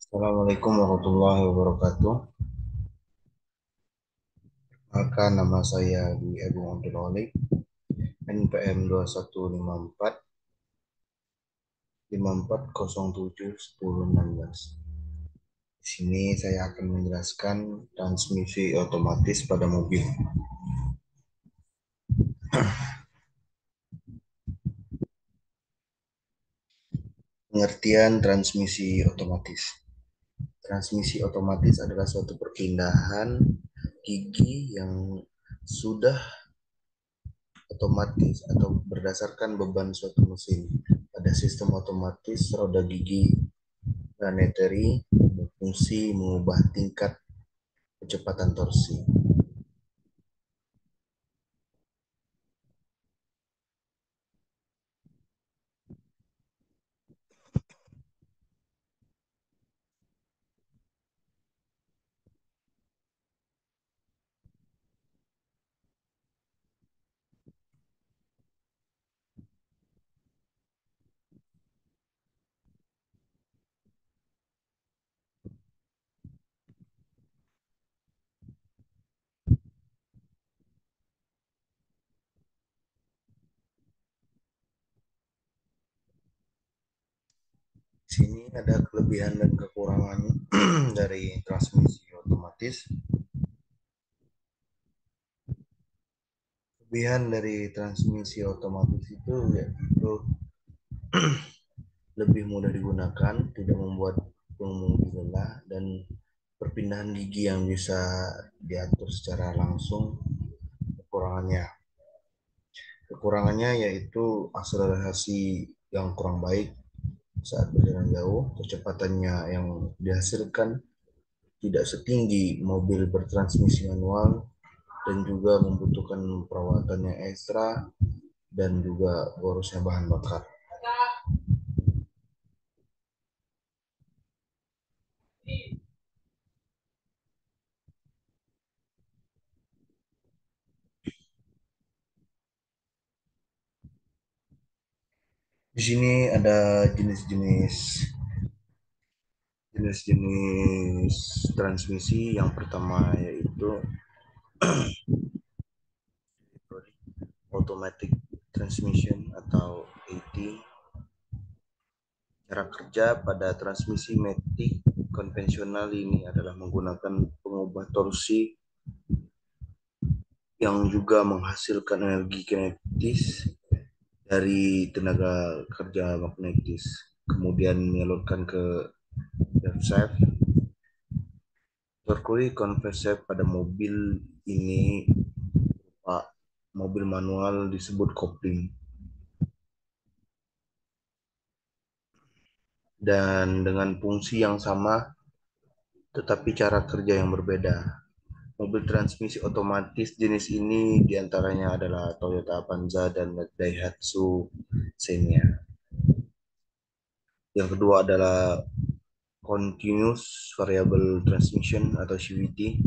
Assalamualaikum warahmatullahi wabarakatuh. Maka nama saya Dwi Agung Abdul Walik, NPM 2154 5407 1016. Di sini saya akan menjelaskan transmisi otomatis pada mobil. Pengertian transmisi otomatis. Transmisi otomatis adalah suatu perpindahan gigi yang sudah otomatis atau berdasarkan beban suatu mesin. Pada sistem otomatis, roda gigi planetary berfungsi mengubah tingkat kecepatan torsi. Di sini ada kelebihan dan kekurangan dari transmisi otomatis. Kelebihan dari transmisi otomatis itu yaitu lebih mudah digunakan, tidak membuat pengemudi lelah, dan perpindahan gigi yang bisa diatur secara langsung. Kekurangannya yaitu akselerasi yang kurang baik saat berjalan jauh, kecepatannya yang dihasilkan tidak setinggi mobil bertransmisi manual, dan juga membutuhkan perawatan yang ekstra dan juga borosnya bahan bakar. Di sini ada jenis-jenis jenis-jenis transmisi. Yang pertama yaitu automatic transmission atau AT. Cara kerja pada transmisi matic konvensional ini adalah menggunakan pengubah torsi yang juga menghasilkan energi kinetis dari tenaga kerja magnetis, kemudian menyalurkan ke drive shaft. Mercury converse pada mobil ini, Pak, mobil manual disebut kopling, dan dengan fungsi yang sama tetapi cara kerja yang berbeda. Mobil transmisi otomatis jenis ini diantaranya adalah Toyota Avanza dan Daihatsu Xenia. Yang kedua adalah Continuous Variable Transmission atau CVT.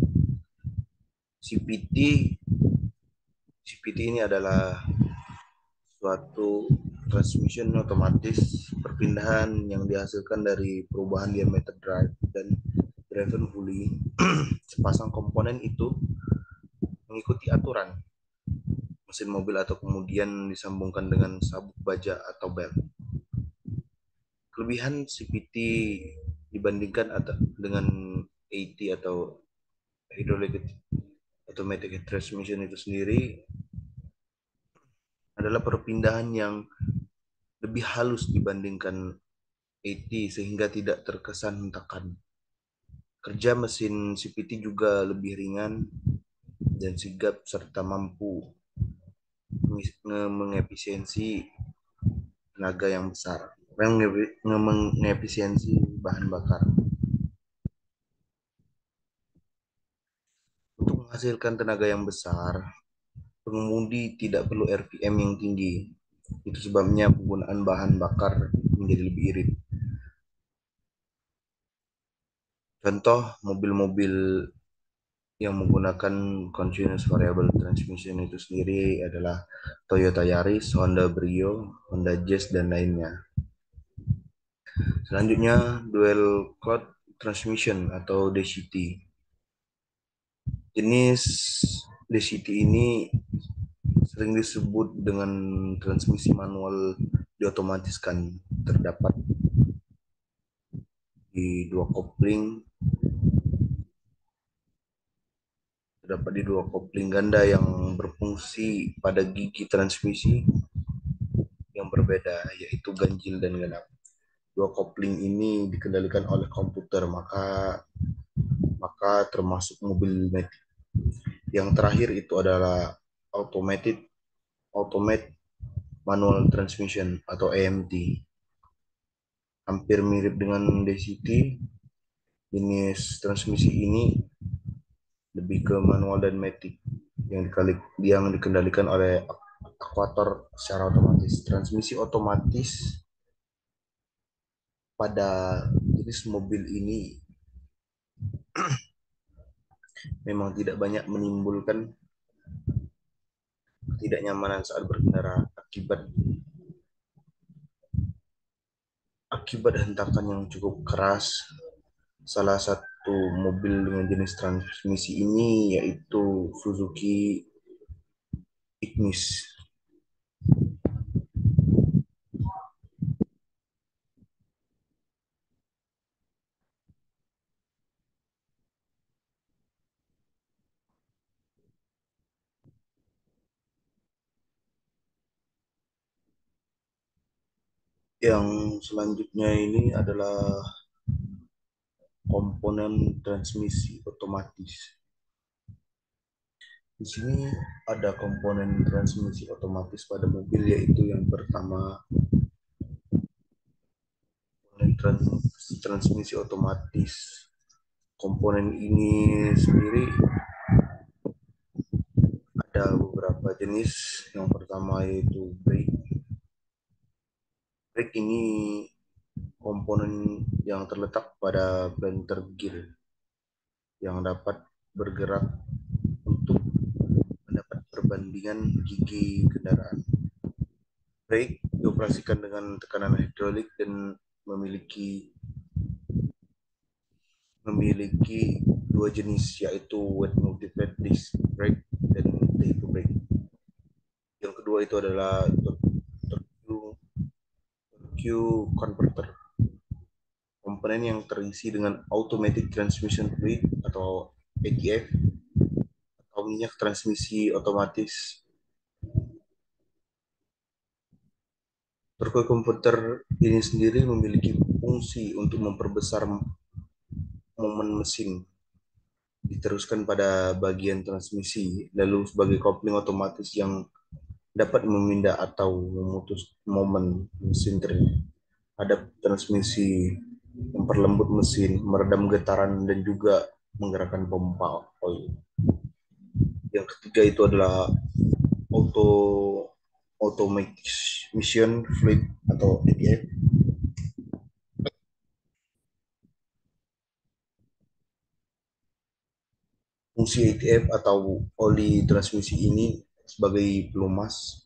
CVT CVT ini adalah suatu transmission otomatis perpindahan yang dihasilkan dari perubahan diameter drive dan driven pulley. Sepasang komponen itu mengikuti aturan mesin mobil atau kemudian disambungkan dengan sabuk baja atau belt. Kelebihan CVT dibandingkan dengan AT atau hydraulic automatic transmission itu sendiri adalah perpindahan yang lebih halus dibandingkan AT sehingga tidak terkesan hentakan. Kerja mesin CVT juga lebih ringan dan sigap serta mampu mengefisiensi tenaga yang besar, mengefisiensi bahan bakar. Untuk menghasilkan tenaga yang besar, pengemudi tidak perlu RPM yang tinggi. Itu sebabnya penggunaan bahan bakar menjadi lebih irit. Contoh mobil-mobil yang menggunakan continuous variable transmission itu sendiri adalah Toyota Yaris, Honda Brio, Honda Jazz, dan lainnya. Selanjutnya, dual cloud transmission atau DCT. Jenis DCT ini sering disebut dengan transmisi manual diotomatiskan, terdapat di dua kopling ganda yang berfungsi pada gigi transmisi yang berbeda, yaitu ganjil dan genap. Dua kopling ini dikendalikan oleh komputer, maka termasuk mobil metik. Yang terakhir itu adalah automated automate manual transmission atau AMT. Hampir mirip dengan DCT, jenis transmisi ini lebih ke manual dan matic yang dikendalikan oleh akuator secara otomatis. Transmisi otomatis pada jenis mobil ini memang tidak banyak menimbulkan ketidaknyamanan saat berkendara akibat hentakan yang cukup keras. Salah satu mobil dengan jenis transmisi ini yaitu Suzuki Ignis. Yang selanjutnya ini adalah komponen transmisi otomatis. Di sini ada komponen transmisi otomatis pada mobil, yaitu yang pertama komponen transmisi otomatis. Komponen ini sendiri ada beberapa jenis. Yang pertama yaitu brake. Brake ini komponen yang terletak pada planter gear yang dapat bergerak untuk mendapat perbandingan gigi kendaraan. Brake dioperasikan dengan tekanan hidrolik dan memiliki dua jenis, yaitu wet multiplied disc brake dan tape brake. Yang kedua itu adalah torque converter, komponen yang terisi dengan automatic transmission fluid atau ATF atau minyak transmisi otomatis. Torque converter ini sendiri memiliki fungsi untuk memperbesar momen mesin, diteruskan pada bagian transmisi, lalu sebagai kopling otomatis yang dapat memindah atau memutus momen mesin terhadap transmisi, memperlembut mesin, meredam getaran, dan juga menggerakkan pompa oil. Yang ketiga itu adalah auto automation fluid atau ATF. Fungsi ATF atau oli transmisi ini sebagai pelumas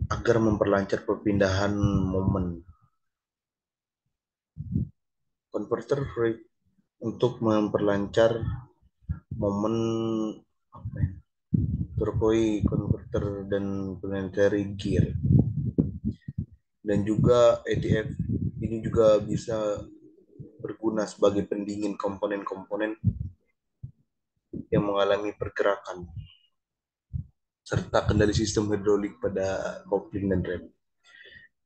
agar memperlancar perpindahan momen. Converter fluid untuk memperlancar momen turquoise converter dan planetary gear. Dan juga ATF ini juga bisa berguna sebagai pendingin komponen-komponen yang mengalami pergerakan, serta kendali sistem hidrolik pada kopling dan rem.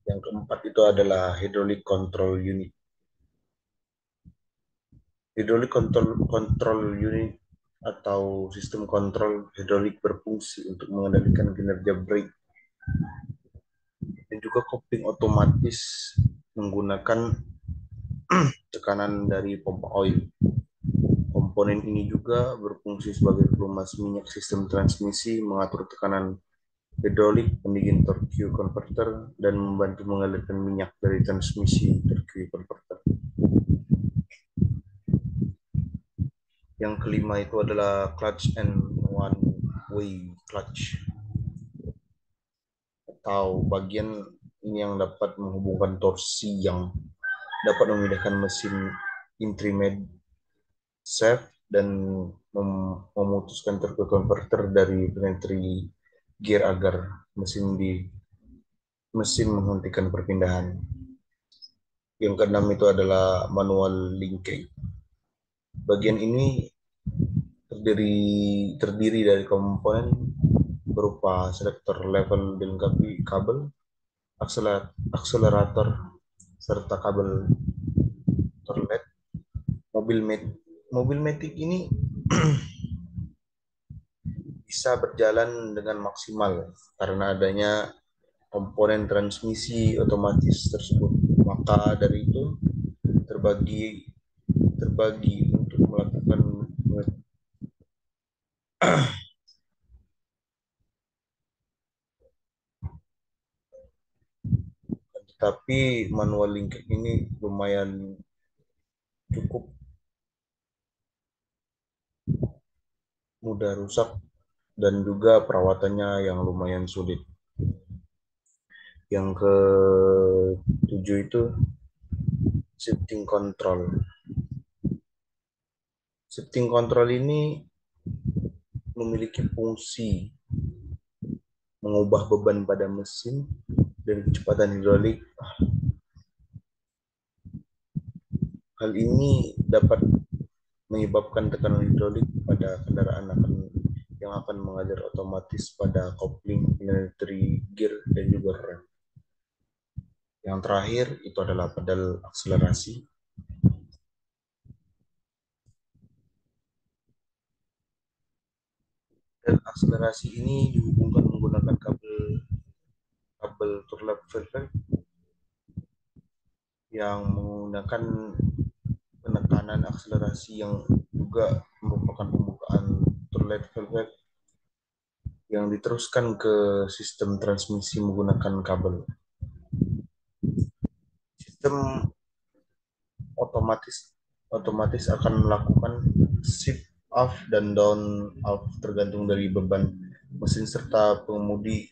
Yang keempat itu adalah hydraulic control unit. Hydraulic control unit atau sistem kontrol hidrolik berfungsi untuk mengendalikan kinerja brake dan juga kopling otomatis menggunakan tekanan dari pompa oil. Komponen ini juga berfungsi sebagai pelumas minyak sistem transmisi, mengatur tekanan hidrolik, pendingin torque converter, dan membantu mengalirkan minyak dari transmisi torque converter. Yang kelima itu adalah clutch and one way clutch, atau bagian ini yang dapat menghubungkan torsi yang dapat memindahkan mesin intrimed shaft dan memutuskan turbo converter dari planetary gear agar mesin menghentikan perpindahan. Yang keenam itu adalah manual linkage. Bagian ini terdiri terdiri dari komponen berupa selektor level dilengkapi kabel, akselerator, serta kabel terlet. Mobil mobil matic ini bisa berjalan dengan maksimal karena adanya komponen transmisi otomatis tersebut. Maka dari itu terbagi terbagi untuk melakukan, tetapi manual linkage ini lumayan cukup mudah rusak dan juga perawatannya yang lumayan sulit. Yang ketujuh itu shifting control. Shifting control ini memiliki fungsi mengubah beban pada mesin dan kecepatan hidrolik. Hal ini dapat menyebabkan tekanan hidrolik pada kendaraan yang akan mengalir otomatis pada kopling, planetary gear, dan juga rem. Yang terakhir itu adalah pedal akselerasi. Dan akselerasi ini dihubungkan menggunakan kabel kabel turlap velvet yang menggunakan penekanan akselerasi yang juga merupakan pembukaan turlet velvet yang diteruskan ke sistem transmisi menggunakan kabel. Sistem otomatis otomatis akan melakukan shift off dan down off tergantung dari beban mesin serta pengemudi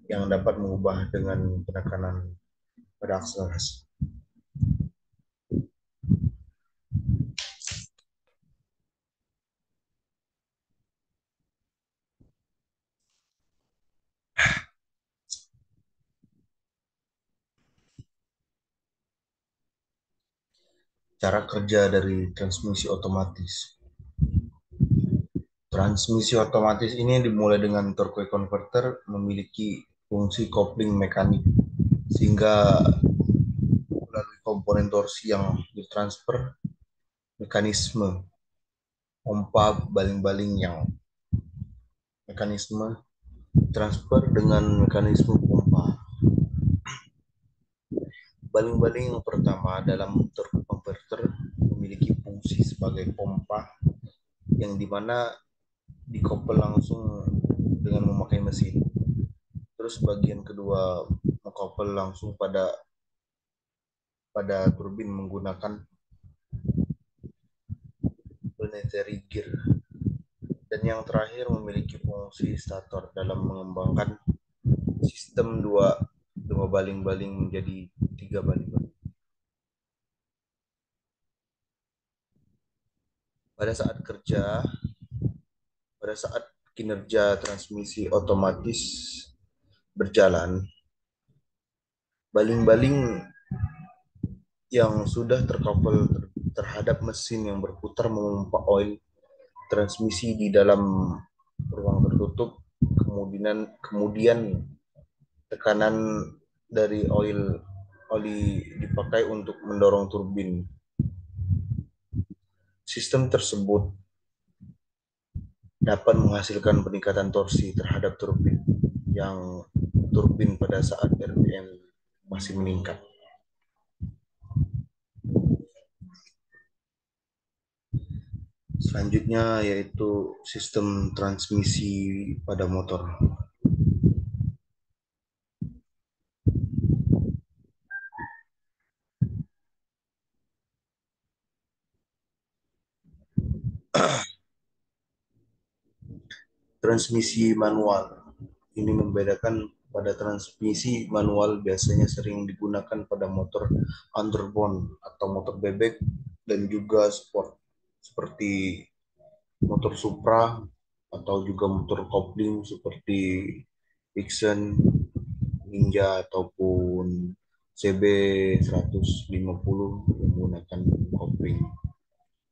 yang dapat mengubah dengan penekanan pada akselerasi. Cara kerja dari transmisi otomatis. Transmisi otomatis ini dimulai dengan torque converter memiliki fungsi kopling mekanik sehingga melalui komponen torsi yang ditransfer mekanisme pompa baling-baling yang mekanisme transfer dengan mekanisme pompa. Baling-baling yang pertama dalam torque converter memiliki fungsi sebagai pompa yang dimana dikoppel langsung dengan memakai mesin. Terus bagian kedua mengkoppel langsung pada turbin menggunakan planetary gear. Dan yang terakhir memiliki fungsi stator dalam mengembangkan sistem dua baling-baling menjadi tiga baling-baling. Pada saat kerja, pada saat kinerja transmisi otomatis berjalan, baling-baling yang sudah terkopel terhadap mesin yang berputar memompa oil transmisi di dalam ruang tertutup, kemudian tekanan dari oli dipakai untuk mendorong turbin. Sistem tersebut dapat menghasilkan peningkatan torsi terhadap turbin pada saat RPM masih meningkat. Selanjutnya yaitu sistem transmisi pada motor. Transmisi manual ini membedakan pada transmisi manual biasanya sering digunakan pada motor underbone atau motor bebek dan juga sport seperti motor Supra atau juga motor kopling seperti Vixen, Ninja ataupun CB 150 yang menggunakan kopling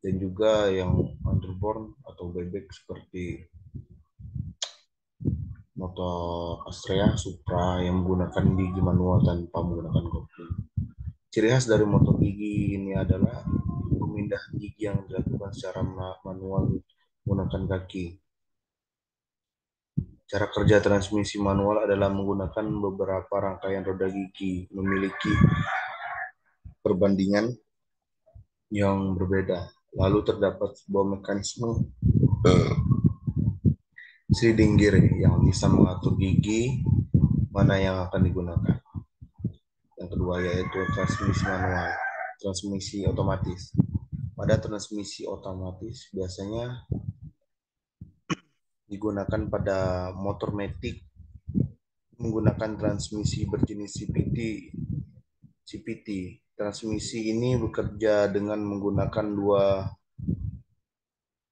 dan juga yang underbone atau bebek seperti motor Astrea Supra yang menggunakan gigi manual tanpa menggunakan kopling. Ciri khas dari motor gigi ini adalah pemindahan gigi yang dilakukan secara manual menggunakan kaki. Cara kerja transmisi manual adalah menggunakan beberapa rangkaian roda gigi, memiliki perbandingan yang berbeda. Lalu terdapat sebuah mekanisme sliding gear yang bisa mengatur gigi mana yang akan digunakan. Yang kedua yaitu transmisi manual, transmisi otomatis. Pada transmisi otomatis biasanya digunakan pada motor matic menggunakan transmisi berjenis CPT. Transmisi ini bekerja dengan menggunakan dua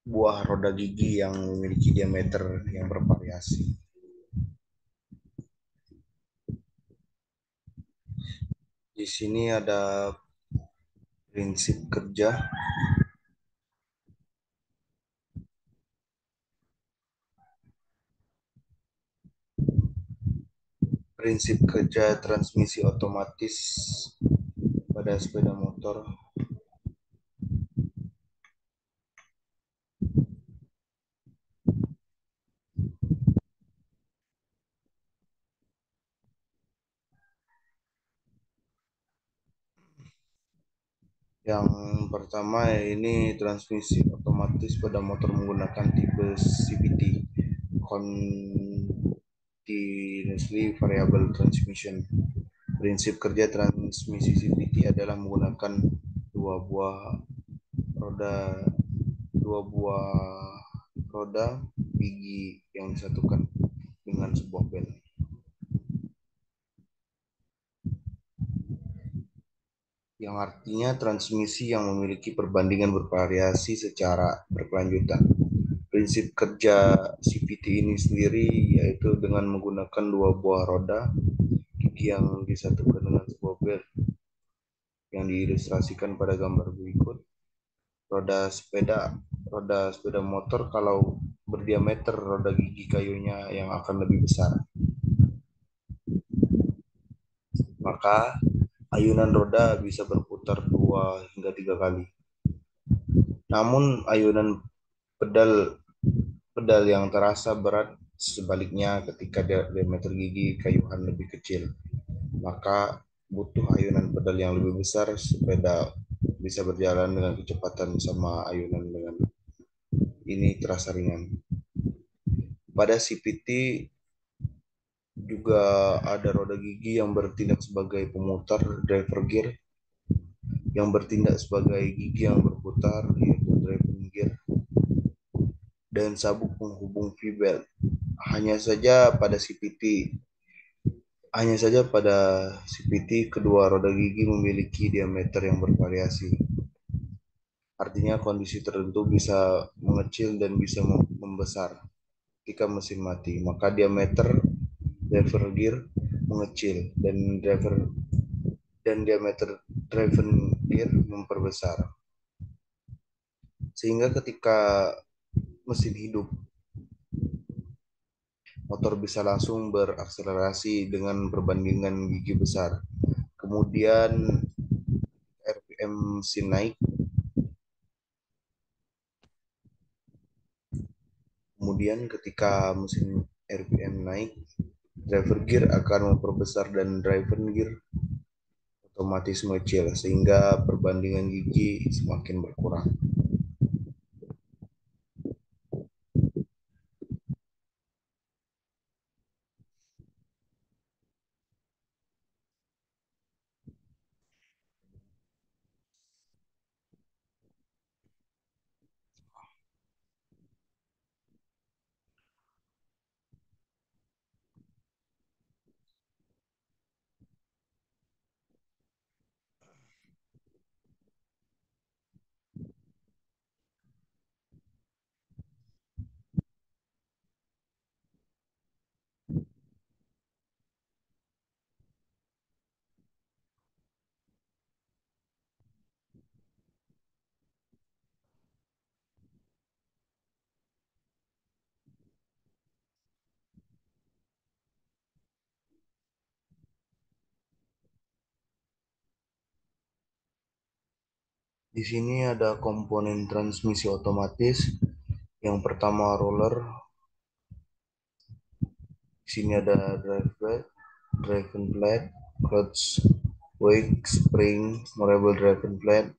buah roda gigi yang memiliki diameter yang bervariasi. Di sini ada prinsip kerja. Prinsip kerja transmisi otomatis pada sepeda motor. Yang pertama ini transmisi otomatis pada motor menggunakan tipe CVT, Continuously Variable Transmission. Prinsip kerja transmisi CVT adalah menggunakan dua buah roda dua buah roda gigi yang disatukan dengan sebuah bel. Yang artinya transmisi yang memiliki perbandingan bervariasi secara berkelanjutan. Prinsip kerja CVT ini sendiri yaitu dengan menggunakan dua buah roda gigi yang disatukan dengan sebuah bel yang diilustrasikan pada gambar berikut. Roda sepeda motor kalau berdiameter roda gigi kayunya yang akan lebih besar, maka ayunan roda bisa berputar 2 hingga 3 kali. Namun ayunan pedal pedal yang terasa berat sebaliknya ketika diameter gigi kayuhan lebih kecil, maka butuh ayunan pedal yang lebih besar sepeda bisa berjalan dengan kecepatan sama ayunan dengan ini terasa ringan. Pada CPT juga ada roda gigi yang bertindak sebagai pemutar driver gear, yang bertindak sebagai gigi yang berputar yaitu driving gear, dan sabuk penghubung V-belt. Hanya saja pada CPT Hanya saja pada CPT kedua roda gigi memiliki diameter yang bervariasi. Artinya kondisi tertentu bisa mengecil dan bisa membesar ketika mesin mati. Maka diameter driver gear mengecil dan diameter driven gear memperbesar. Sehingga ketika mesin hidup, motor bisa langsung berakselerasi dengan perbandingan gigi besar. Kemudian RPM mesin naik. Kemudian ketika mesin RPM naik, driver gear akan memperbesar dan driver gear otomatis mengecil sehingga perbandingan gigi semakin berkurang. Di sini ada komponen transmisi otomatis. Yang pertama roller. Di sini ada driven plate, clutch, wake, spring, movable driven plate,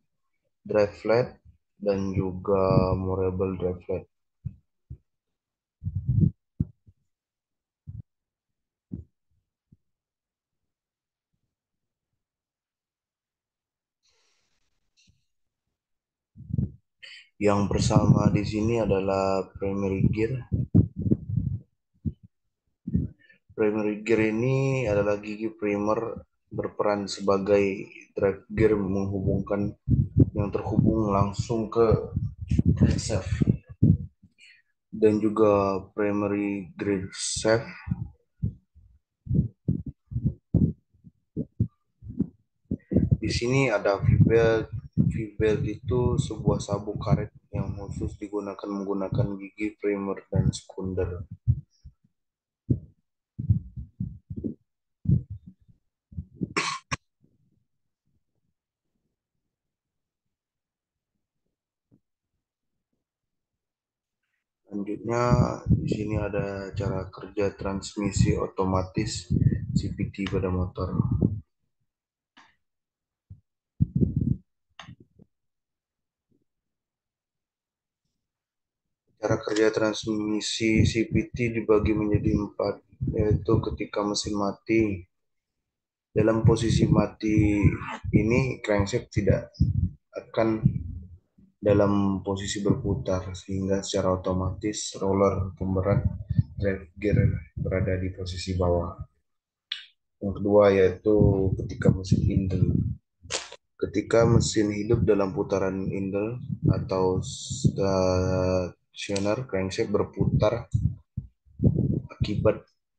drive flat, dan juga movable drive flat. Yang bersama di sini adalah primary gear. Primary gear ini adalah gigi primer berperan sebagai drive gear menghubungkan yang terhubung langsung ke crankshaft, dan juga primary gear shaft. Di sini ada V-belt. V-belt itu sebuah sabuk karet yang khusus digunakan menggunakan gigi primer dan sekunder. Selanjutnya di sini ada cara kerja transmisi otomatis CVT pada motor. Cara kerja transmisi CVT dibagi menjadi empat, yaitu ketika mesin mati. Dalam posisi mati ini, crankshaft tidak akan dalam posisi berputar, sehingga secara otomatis roller pemberat drive gear berada di posisi bawah. Yang kedua yaitu ketika mesin idle. Ketika mesin hidup dalam putaran idle atau stasioner, crankshaft berputar.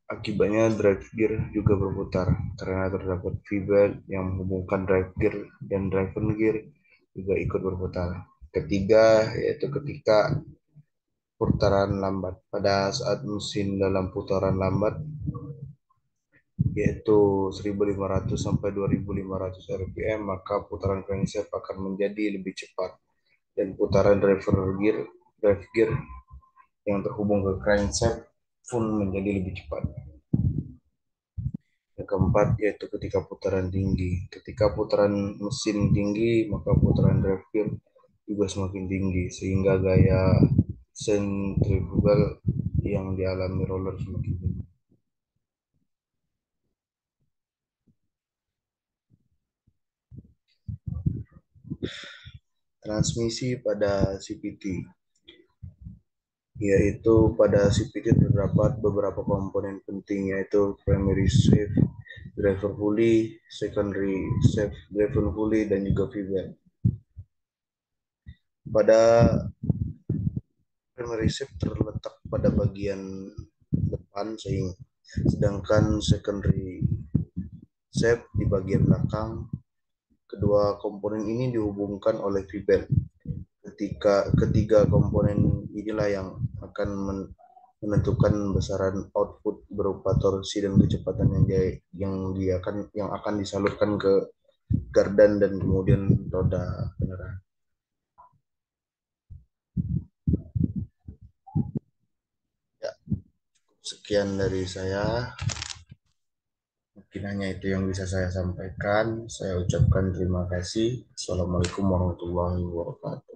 Akibatnya drive gear juga berputar karena terdapat V-belt yang menghubungkan drive gear, dan driven gear juga ikut berputar. Ketiga yaitu ketika putaran lambat. Pada saat mesin dalam putaran lambat, yaitu 1.500 sampai 2.500 rpm, maka putaran crankshaft akan menjadi lebih cepat, dan putaran drive gear yang terhubung ke crankshaft pun menjadi lebih cepat. Yang keempat yaitu ketika putaran tinggi. Ketika putaran mesin tinggi, maka putaran drive gear juga semakin tinggi, sehingga gaya sentrifugal yang dialami roller semakin tinggi. Transmisi pada CVT, yaitu pada CVT terdapat beberapa komponen penting, yaitu primary shaft, driver pulley, secondary shaft, driven pulley, dan juga V-belt. Pada primary shaft terletak pada bagian depan, sedangkan secondary shaft di bagian belakang. Kedua komponen ini dihubungkan oleh V-belt. Ketiga komponen inilah yang akan menentukan besaran output berupa torsi dan kecepatan yang akan disalurkan ke gardan dan kemudian roda penyerang. Ya, sekian dari saya. Mungkin hanya itu yang bisa saya sampaikan. Saya ucapkan terima kasih. Assalamualaikum warahmatullahi wabarakatuh.